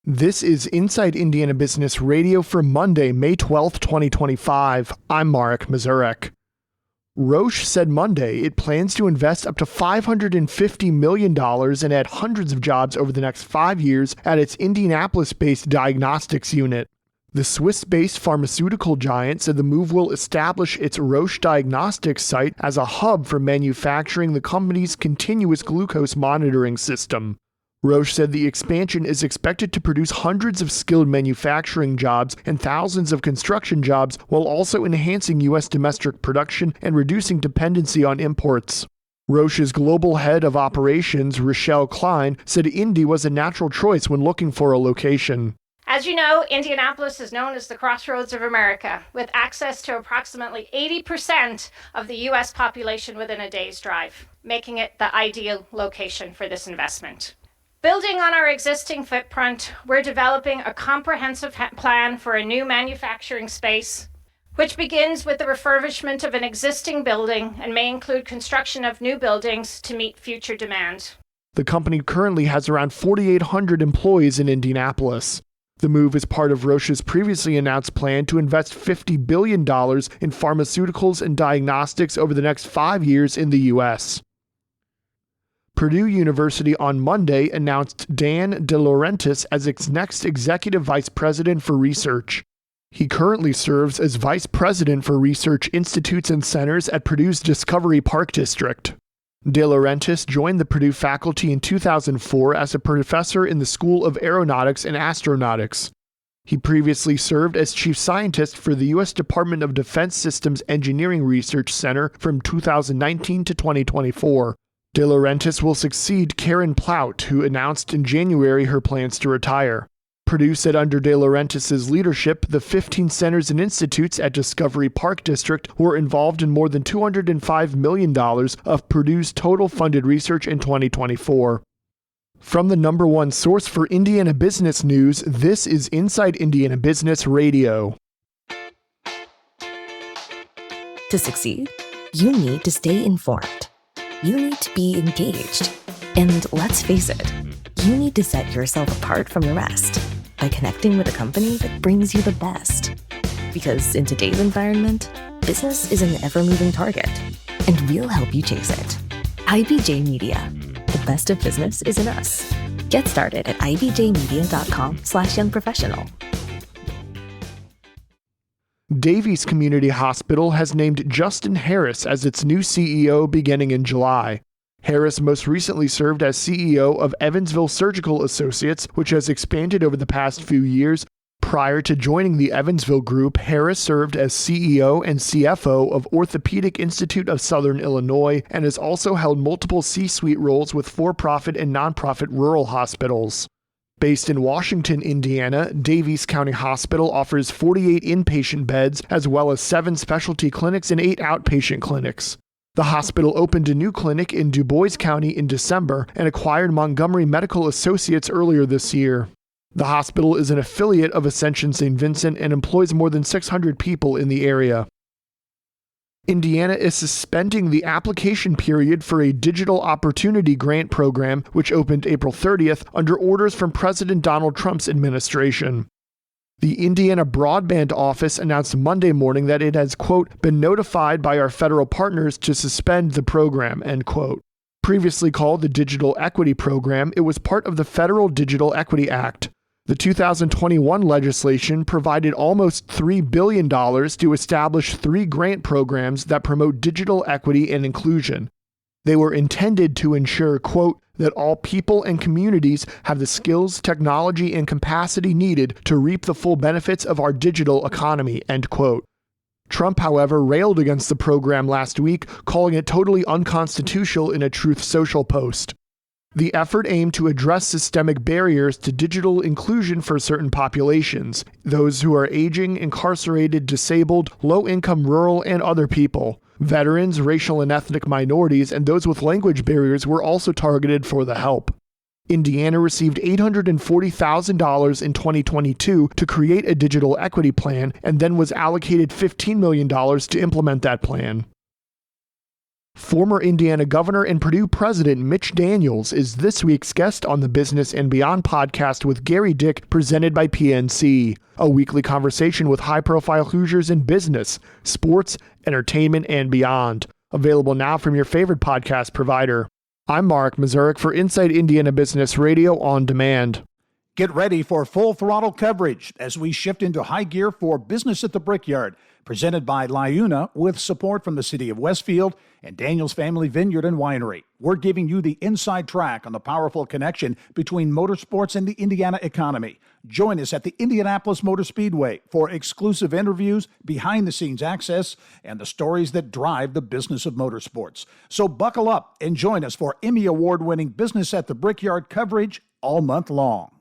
This is Inside Indiana Business Radio for Monday, May 12, 2025. I'm Marek Mazurek. Roche said Monday it plans to invest up to $550 million and add hundreds of jobs over the next 5 years at its Indianapolis-based diagnostics unit. The Swiss-based pharmaceutical giant said the move will establish its Roche Diagnostics site as a hub for manufacturing the company's continuous glucose monitoring system. Roche said the expansion is expected to produce hundreds of skilled manufacturing jobs and thousands of construction jobs while also enhancing U.S. domestic production and reducing dependency on imports. Roche's global head of operations, Rochelle Klein, said Indy was a natural choice when looking for a location. As you know, Indianapolis is known as the crossroads of America, with access to approximately 80% of the U.S. population within a day's drive, making it the ideal location for this investment. Building on our existing footprint, we're developing a comprehensive plan for a new manufacturing space, which begins with the refurbishment of an existing building and may include construction of new buildings to meet future demand. The company currently has around 4,800 employees in Indianapolis. The move is part of Roche's previously announced plan to invest $50 billion in pharmaceuticals and diagnostics over the next 5 years in the U.S. Purdue University on Monday announced Dan De Laurentiis as its next executive vice president for research. He currently serves as vice president for research institutes and centers at Purdue's Discovery Park District. De Laurentiis joined the Purdue faculty in 2004 as a professor in the School of Aeronautics and Astronautics. He previously served as chief scientist for the U.S. Department of Defense Systems Engineering Research Center from 2019 to 2024. De Laurentiis will succeed Karen Plout, who announced in January her plans to retire. Purdue said under De Laurentiis' leadership, the 15 centers and institutes at Discovery Park District were involved in more than $205 million of Purdue's total funded research in 2024. From the number one source for Indiana business news, this is Inside Indiana Business Radio. To succeed, you need to stay informed. You need to be engaged. And let's face it, you need to set yourself apart from the rest by connecting with a company that brings you the best. Because in today's environment, business is an ever-moving target, and we'll help you chase it. IBJ Media. The best of business is in us. Get started at ibjmedia.com/youngprofessional. Davies Community Hospital has named Justin Harris as its new CEO beginning in July. Harris most recently served as CEO of Evansville Surgical Associates, which has expanded over the past few years. Prior to joining the Evansville Group, Harris served as CEO and CFO of Orthopedic Institute of Southern Illinois and has also held multiple C-suite roles with for-profit and nonprofit rural hospitals. Based in Washington, Indiana, Davies County Hospital offers 48 inpatient beds as well as 7 specialty clinics and 8 outpatient clinics. The hospital opened a new clinic in Du Bois County in December and acquired Montgomery Medical Associates earlier this year. The hospital is an affiliate of Ascension St. Vincent and employs more than 600 people in the area. Indiana is suspending the application period for a Digital Opportunity Grant program, which opened April 30th under orders from President Donald Trump's administration. The Indiana Broadband Office announced Monday morning that it has, quote, been notified by our federal partners to suspend the program, end quote. Previously called the Digital Equity Program, it was part of the Federal Digital Equity Act. The 2021 legislation provided almost $3 billion to establish 3 grant programs that promote digital equity and inclusion. They were intended to ensure, quote, that all people and communities have the skills, technology, and capacity needed to reap the full benefits of our digital economy, end quote. Trump, however, railed against the program last week, calling it totally unconstitutional in a Truth Social post. The effort aimed to address systemic barriers to digital inclusion for certain populations, those who are aging, incarcerated, disabled, low-income rural, and other people. Veterans, racial and ethnic minorities, and those with language barriers were also targeted for the help. Indiana received $840,000 in 2022 to create a digital equity plan and then was allocated $15 million to implement that plan. Former Indiana Governor and Purdue President Mitch Daniels is this week's guest on the Business and Beyond podcast with Gary Dick, presented by PNC, a weekly conversation with high-profile Hoosiers in business, sports, entertainment, and beyond. Available now from your favorite podcast provider. I'm Mark Mazurek for Inside Indiana Business Radio on Demand. Get ready for full throttle coverage as we shift into high gear for Business at the Brickyard, presented by LiUNA with support from the City of Westfield and Daniels Family Vineyard and Winery. We're giving you the inside track on the powerful connection between motorsports and the Indiana economy. Join us at the Indianapolis Motor Speedway for exclusive interviews, behind-the-scenes access, and the stories that drive the business of motorsports. So buckle up and join us for Emmy Award-winning Business at the Brickyard coverage all month long.